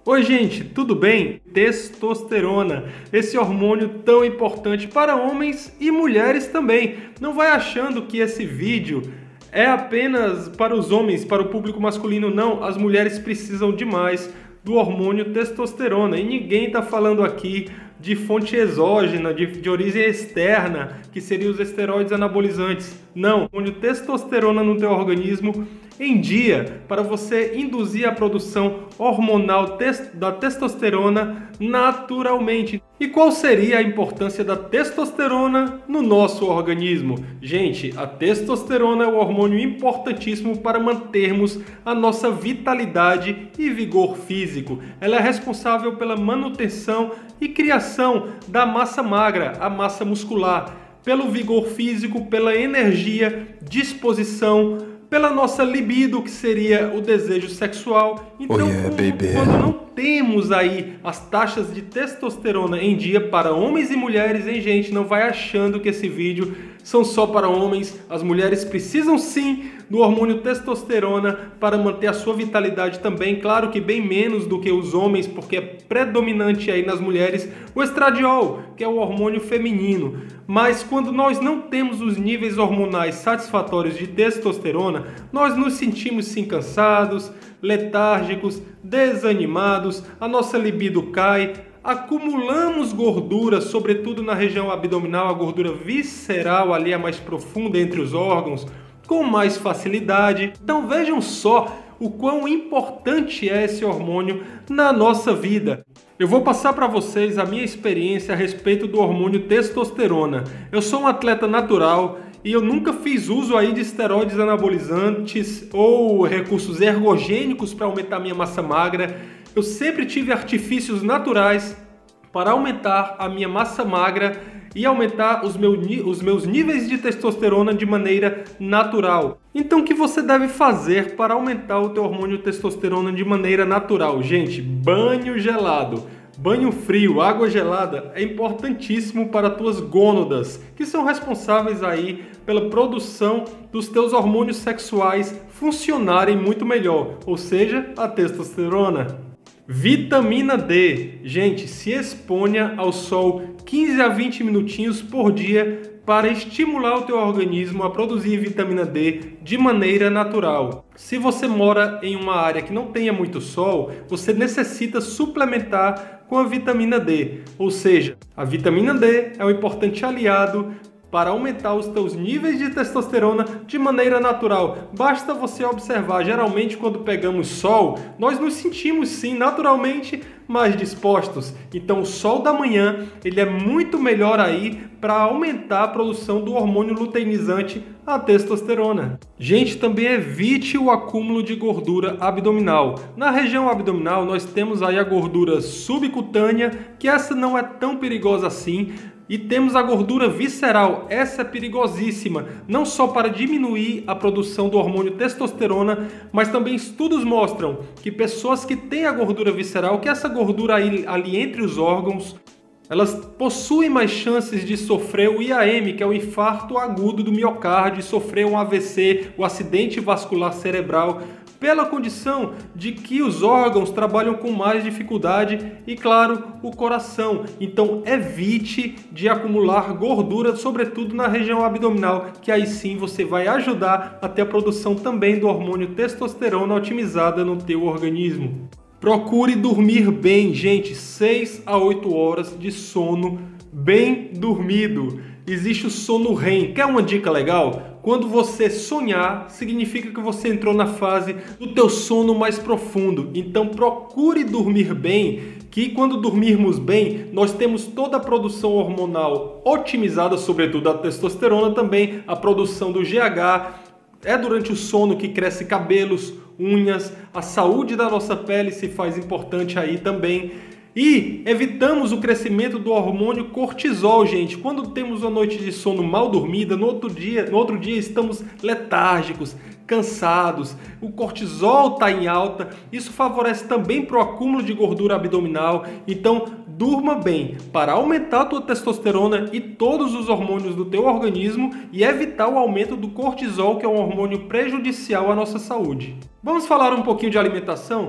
Oi gente, tudo bem? Testosterona, esse hormônio tão importante para homens e mulheres também. Não vai achando que esse vídeo é apenas para os homens, para o público masculino, não. As mulheres precisam demais do hormônio testosterona e ninguém está falando aqui de fonte exógena, de origem externa, que seriam os esteroides anabolizantes. Não, o hormônio testosterona no teu organismo em dia para você induzir a produção hormonal da testosterona naturalmente. E qual seria a importância da testosterona no nosso organismo? Gente, a testosterona é um hormônio importantíssimo para mantermos a nossa vitalidade e vigor físico. Ela é responsável pela manutenção e criação da massa magra, a massa muscular, pelo vigor físico, pela energia, disposição, pela nossa libido, que seria o desejo sexual. Então, quando não temos aí as taxas de testosterona em dia para homens e mulheres, hein, gente? Não vai achando que esse vídeo são só para homens. As mulheres precisam sim do hormônio testosterona para manter a sua vitalidade também. Claro que bem menos do que os homens, porque é predominante aí nas mulheres o estradiol, que é o hormônio feminino. Mas quando nós não temos os níveis hormonais satisfatórios de testosterona, nós nos sentimos sim cansados, letárgicos, desanimados, a nossa libido cai, acumulamos gordura, sobretudo na região abdominal, a gordura visceral ali é mais profunda entre os órgãos, com mais facilidade. Então vejam só o quão importante é esse hormônio na nossa vida. Eu vou passar para vocês a minha experiência a respeito do hormônio testosterona. Eu sou um atleta natural e eu nunca fiz uso aí de esteroides anabolizantes ou recursos ergogênicos para aumentar minha massa magra. Eu sempre tive artifícios naturais para aumentar a minha massa magra e aumentar os meus níveis de testosterona de maneira natural. Então, o que você deve fazer para aumentar o teu hormônio testosterona de maneira natural? Gente, banho gelado, banho frio, água gelada é importantíssimo para as tuas gônadas, que são responsáveis aí pela produção dos teus hormônios sexuais funcionarem muito melhor, ou seja, a testosterona. Vitamina D. Gente, se exponha ao sol 15 a 20 minutinhos por dia para estimular o teu organismo a produzir vitamina D de maneira natural. Se você mora em uma área que não tenha muito sol, você necessita suplementar com a vitamina D. Ou seja, a vitamina D é um importante aliado para aumentar os teus níveis de testosterona de maneira natural. Basta você observar, geralmente quando pegamos sol, nós nos sentimos sim naturalmente mais dispostos. Então o sol da manhã, ele é muito melhor aí para aumentar a produção do hormônio luteinizante, a testosterona. Gente, também evite o acúmulo de gordura abdominal. Na região abdominal nós temos aí a gordura subcutânea, que essa não é tão perigosa assim. E temos a gordura visceral, essa é perigosíssima, não só para diminuir a produção do hormônio testosterona, mas também estudos mostram que pessoas que têm a gordura visceral, que essa gordura ali entre os órgãos, elas possuem mais chances de sofrer o IAM, que é o infarto agudo do miocárdio, sofrer um AVC, o acidente vascular cerebral, pela condição de que os órgãos trabalham com mais dificuldade e, claro, o coração. Então, evite de acumular gordura, sobretudo na região abdominal, que aí sim você vai ajudar a ter a produção também do hormônio testosterona otimizada no teu organismo. Procure dormir bem, gente, 6 a 8 horas de sono bem dormido. Existe o sono REM. Quer uma dica legal? Quando você sonhar, significa que você entrou na fase do teu sono mais profundo. Então procure dormir bem, que quando dormirmos bem, nós temos toda a produção hormonal otimizada, sobretudo a testosterona também, a produção do GH. É durante o sono que cresce cabelos, unhas, a saúde da nossa pele se faz importante aí também. E evitamos o crescimento do hormônio cortisol, gente. Quando temos uma noite de sono mal dormida, no outro dia estamos letárgicos, cansados, o cortisol está em alta. Isso favorece também para o acúmulo de gordura abdominal. Então, durma bem para aumentar a tua testosterona e todos os hormônios do teu organismo e evitar o aumento do cortisol, que é um hormônio prejudicial à nossa saúde. Vamos falar um pouquinho de alimentação?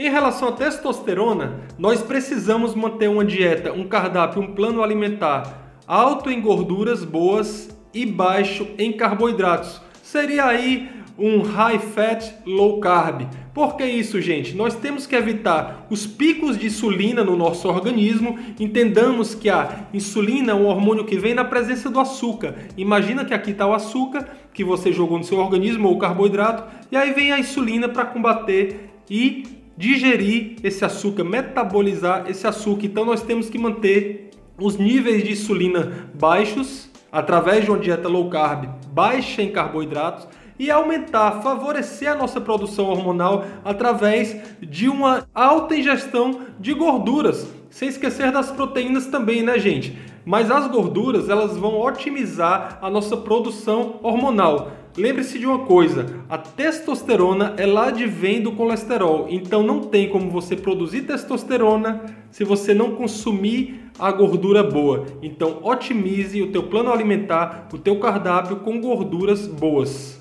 Em relação à testosterona, nós precisamos manter uma dieta, um cardápio, um plano alimentar alto em gorduras boas e baixo em carboidratos. Seria aí um high fat, low carb. Por que isso, gente? Nós temos que evitar os picos de insulina no nosso organismo. Entendamos que a insulina é um hormônio que vem na presença do açúcar. Imagina que aqui está o açúcar que você jogou no seu organismo ou o carboidrato, e aí vem a insulina para combater e digerir esse açúcar, metabolizar esse açúcar. Então nós temos que manter os níveis de insulina baixos através de uma dieta low carb, baixa em carboidratos, e aumentar, favorecer a nossa produção hormonal através de uma alta ingestão de gorduras, sem esquecer das proteínas também, né, gente? Mas as gorduras, elas vão otimizar a nossa produção hormonal. Lembre-se de uma coisa, a testosterona ela advém do colesterol, então não tem como você produzir testosterona se você não consumir a gordura boa. Então otimize o teu plano alimentar, o teu cardápio com gorduras boas.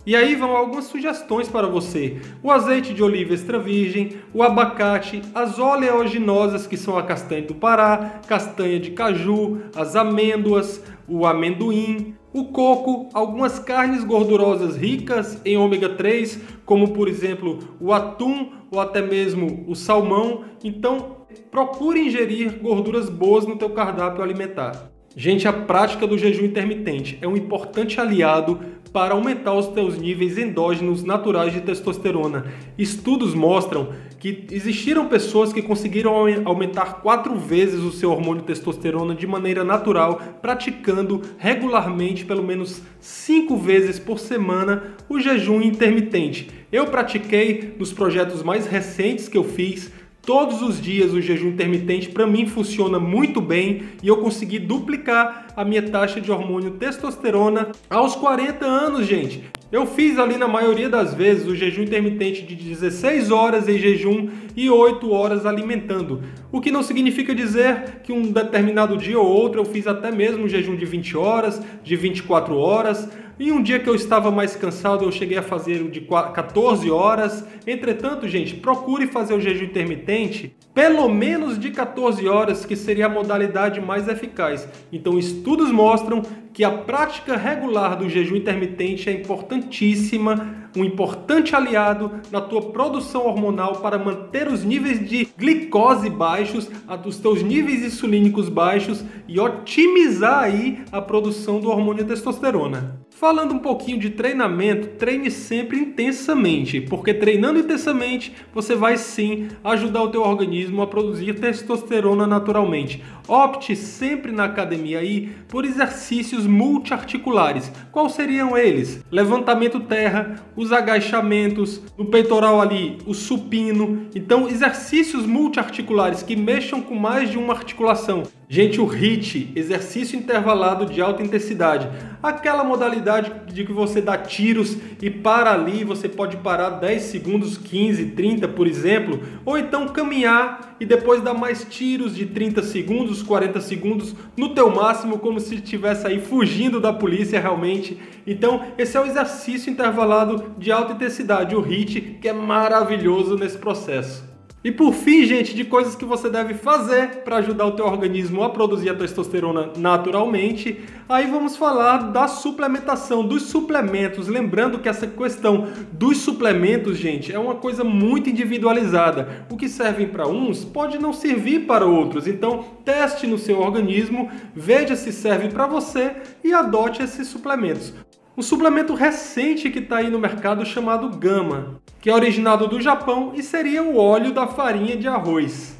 E aí vão algumas sugestões para você. O azeite de oliva extra virgem, o abacate, as oleaginosas, que são a castanha do Pará, castanha de caju, as amêndoas, o amendoim, o coco, algumas carnes gordurosas ricas em ômega 3, como por exemplo o atum ou até mesmo o salmão. Então procure ingerir gorduras boas no teu cardápio alimentar. Gente, a prática do jejum intermitente é um importante aliado para aumentar os teus níveis endógenos naturais de testosterona. Estudos mostram que existiram pessoas que conseguiram aumentar 4 vezes o seu hormônio testosterona de maneira natural, praticando regularmente pelo menos 5 vezes por semana o jejum intermitente. Eu pratiquei nos projetos mais recentes que eu fiz. Todos os dias o jejum intermitente para mim funciona muito bem e eu consegui duplicar a minha taxa de hormônio testosterona aos 40 anos, gente. Eu fiz ali na maioria das vezes o jejum intermitente de 16 horas em jejum e 8 horas alimentando. O que não significa dizer que um determinado dia ou outro eu fiz até mesmo um jejum de 20 horas, de 24 horas. E um dia que eu estava mais cansado, eu cheguei a fazer o de 14 horas. Entretanto, gente, procure fazer o jejum intermitente pelo menos de 14 horas, que seria a modalidade mais eficaz. Então, estudos mostram que a prática regular do jejum intermitente é importantíssima, um importante aliado na tua produção hormonal para manter os níveis de glicose baixos, os teus níveis insulínicos baixos e otimizar aí a produção do hormônio testosterona. Falando um pouquinho de treinamento, treine sempre intensamente, porque treinando intensamente você vai sim ajudar o teu organismo a produzir testosterona naturalmente. Opte sempre na academia aí por exercícios multiarticulares. Quais seriam eles? Levantamento terra, os agachamentos, no peitoral ali, o supino. Então, exercícios multiarticulares que mexam com mais de uma articulação. Gente, o HIIT, exercício intervalado de alta intensidade, aquela modalidade de que você dá tiros e para ali, você pode parar 10 segundos, 15, 30, por exemplo, ou então caminhar e depois dar mais tiros de 30 segundos, 40 segundos, no teu máximo, como se estivesse aí fugindo da polícia realmente. Então, esse é o exercício intervalado de alta intensidade, o HIIT, que é maravilhoso nesse processo. E por fim, gente, de coisas que você deve fazer para ajudar o teu organismo a produzir a testosterona naturalmente, aí vamos falar da suplementação, dos suplementos. Lembrando que essa questão dos suplementos, gente, é uma coisa muito individualizada. O que serve para uns pode não servir para outros. Então, teste no seu organismo, veja se serve para você e adote esses suplementos. Um suplemento recente que está aí no mercado chamado Gama, que é originado do Japão e seria o óleo da farinha de arroz.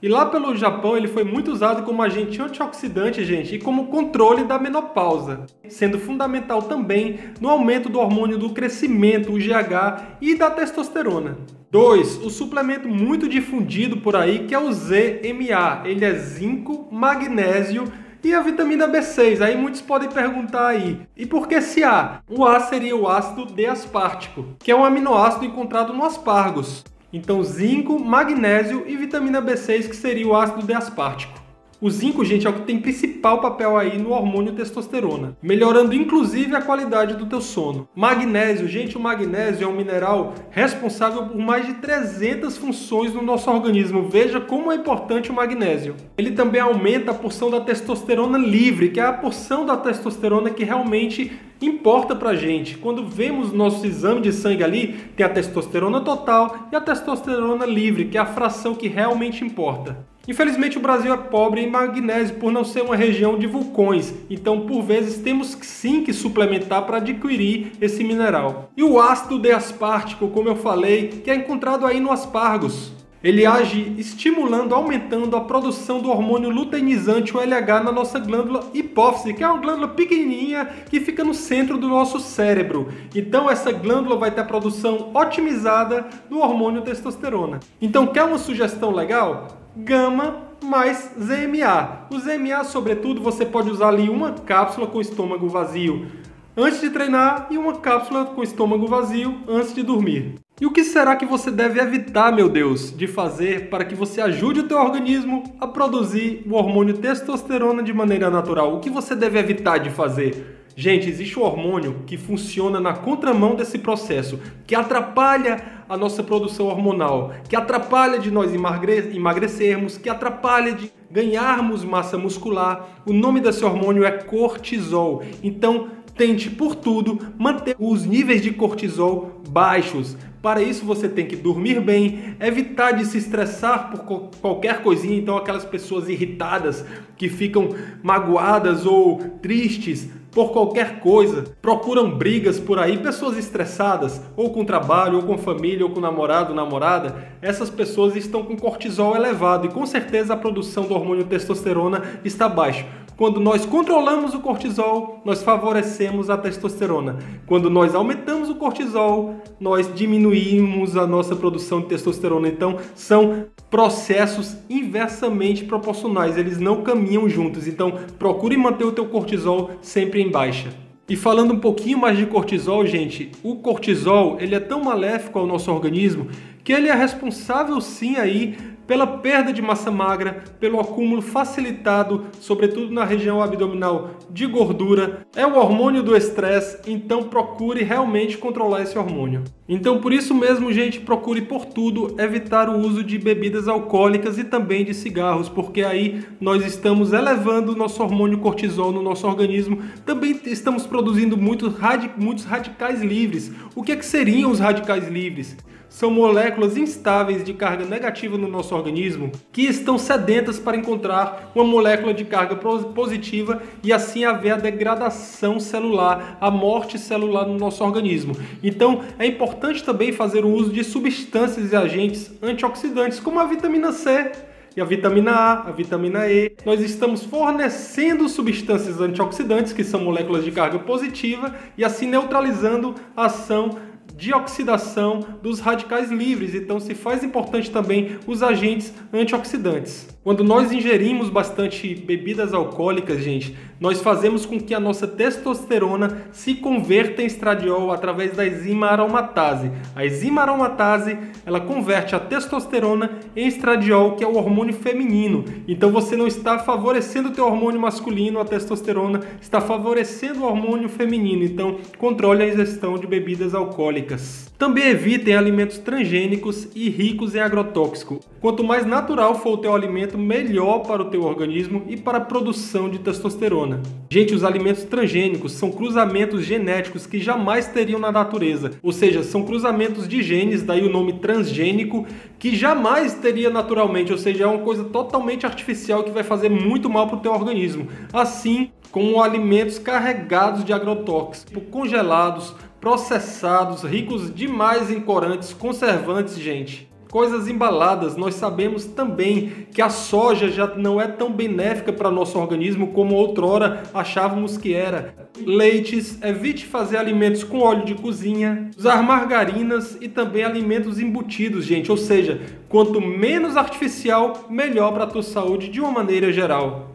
E lá pelo Japão ele foi muito usado como agente antioxidante, gente, e como controle da menopausa, sendo fundamental também no aumento do hormônio do crescimento, o GH, e da testosterona. 2. O suplemento muito difundido por aí, que é o ZMA. Ele é zinco, magnésio e a vitamina B6. Aí muitos podem perguntar aí, e por que esse A? O A seria o ácido D-aspartico, que é um aminoácido encontrado no aspargos. Então zinco, magnésio e vitamina B6, que seria o ácido D-aspartico. O zinco, gente, é o que tem principal papel aí no hormônio testosterona, melhorando inclusive a qualidade do teu sono. Magnésio, gente, o magnésio é um mineral responsável por mais de 300 funções no nosso organismo. Veja como é importante o magnésio. Ele também aumenta a porção da testosterona livre, que é a porção da testosterona que realmente importa pra gente. Quando vemos nosso exame de sangue ali, tem a testosterona total e a testosterona livre, que é a fração que realmente importa. Infelizmente o Brasil é pobre em magnésio por não ser uma região de vulcões, então por vezes temos sim que suplementar para adquirir esse mineral. E o ácido D-aspartico, como eu falei, que é encontrado aí no aspargos. Ele age estimulando, aumentando a produção do hormônio luteinizante, o LH, na nossa glândula hipófise, que é uma glândula pequenininha que fica no centro do nosso cérebro. Então essa glândula vai ter a produção otimizada do hormônio testosterona. Então quer uma sugestão legal? Gama mais ZMA. O ZMA, sobretudo, você pode usar ali uma cápsula com estômago vazio antes de treinar e uma cápsula com estômago vazio antes de dormir. E o que será que você deve evitar, meu Deus, de fazer para que você ajude o teu organismo a produzir o hormônio testosterona de maneira natural? O que você deve evitar de fazer? Gente, existe um hormônio que funciona na contramão desse processo, que atrapalha a nossa produção hormonal, que atrapalha de nós emagrecermos, que atrapalha de ganharmos massa muscular. O nome desse hormônio é cortisol. Então, tente por tudo manter os níveis de cortisol baixos. Para isso você tem que dormir bem, evitar de se estressar por qualquer coisinha. Então aquelas pessoas irritadas que ficam magoadas ou tristes por qualquer coisa, procuram brigas por aí, pessoas estressadas, ou com trabalho, ou com família, ou com namorado, namorada, essas pessoas estão com cortisol elevado e com certeza a produção do hormônio testosterona está baixa. Quando nós controlamos o cortisol, nós favorecemos a testosterona. Quando nós aumentamos o cortisol, nós diminuímos a nossa produção de testosterona. Então, são processos inversamente proporcionais, eles não caminham juntos. Então, procure manter o teu cortisol sempre em baixa. E falando um pouquinho mais de cortisol, gente, o cortisol ele é tão maléfico ao nosso organismo que ele é responsável sim aí pela perda de massa magra, pelo acúmulo facilitado, sobretudo na região abdominal, de gordura. É o hormônio do estresse, então procure realmente controlar esse hormônio. Então por isso mesmo, gente, procure por tudo evitar o uso de bebidas alcoólicas e também de cigarros, porque aí nós estamos elevando o nosso hormônio cortisol no nosso organismo. Também estamos produzindo muitos radicais livres. O que seriam os radicais livres? São moléculas instáveis de carga negativa no nosso organismo que estão sedentas para encontrar uma molécula de carga positiva e assim haver a degradação celular, a morte celular no nosso organismo. Então é importante também fazer o uso de substâncias e agentes antioxidantes como a vitamina C e a vitamina A, a vitamina E. Nós estamos fornecendo substâncias antioxidantes que são moléculas de carga positiva e assim neutralizando a ação de oxidação dos radicais livres. Então se faz importante também os agentes antioxidantes. Quando nós ingerimos bastante bebidas alcoólicas, gente, nós fazemos com que a nossa testosterona se converta em estradiol através da enzima aromatase. A enzima aromatase, ela converte a testosterona em estradiol, que é o hormônio feminino. Então você não está favorecendo o teu hormônio masculino, a testosterona, está favorecendo o hormônio feminino. Então controle a ingestão de bebidas alcoólicas. Também evitem alimentos transgênicos e ricos em agrotóxico. Quanto mais natural for o teu alimento, melhor para o teu organismo e para a produção de testosterona. Gente, os alimentos transgênicos são cruzamentos genéticos que jamais teriam na natureza. Ou seja, são cruzamentos de genes, daí o nome transgênico, que jamais teria naturalmente. Ou seja, é uma coisa totalmente artificial que vai fazer muito mal para o teu organismo. Assim como alimentos carregados de agrotóxicos, congelados, processados, ricos demais em corantes, conservantes, gente. Coisas embaladas, nós sabemos também que a soja já não é tão benéfica para nosso organismo como outrora achávamos que era. Leites, evite fazer alimentos com óleo de cozinha, usar margarinas e também alimentos embutidos, gente. Ou seja, quanto menos artificial, melhor para a tua saúde de uma maneira geral.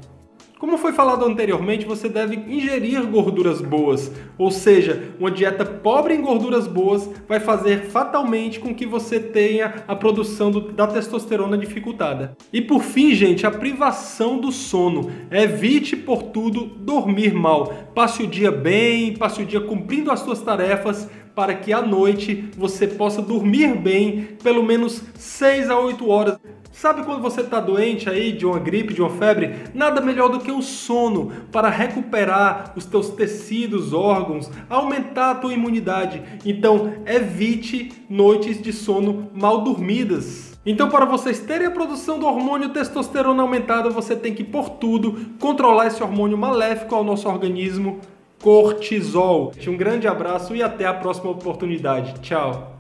Como foi falado anteriormente, você deve ingerir gorduras boas, ou seja, uma dieta pobre em gorduras boas vai fazer fatalmente com que você tenha a produção da testosterona dificultada. E por fim, gente, a privação do sono. Evite, por tudo, dormir mal. Passe o dia bem, passe o dia cumprindo as suas tarefas, para que à noite você possa dormir bem, pelo menos 6 a 8 horas. Sabe quando você está doente aí de uma gripe, de uma febre? Nada melhor do que o sono para recuperar os teus tecidos, órgãos, aumentar a tua imunidade. Então, evite noites de sono mal dormidas. Então, para vocês terem a produção do hormônio testosterona aumentada, você tem que, por tudo, controlar esse hormônio maléfico ao nosso organismo, cortisol. Um grande abraço e até a próxima oportunidade. Tchau!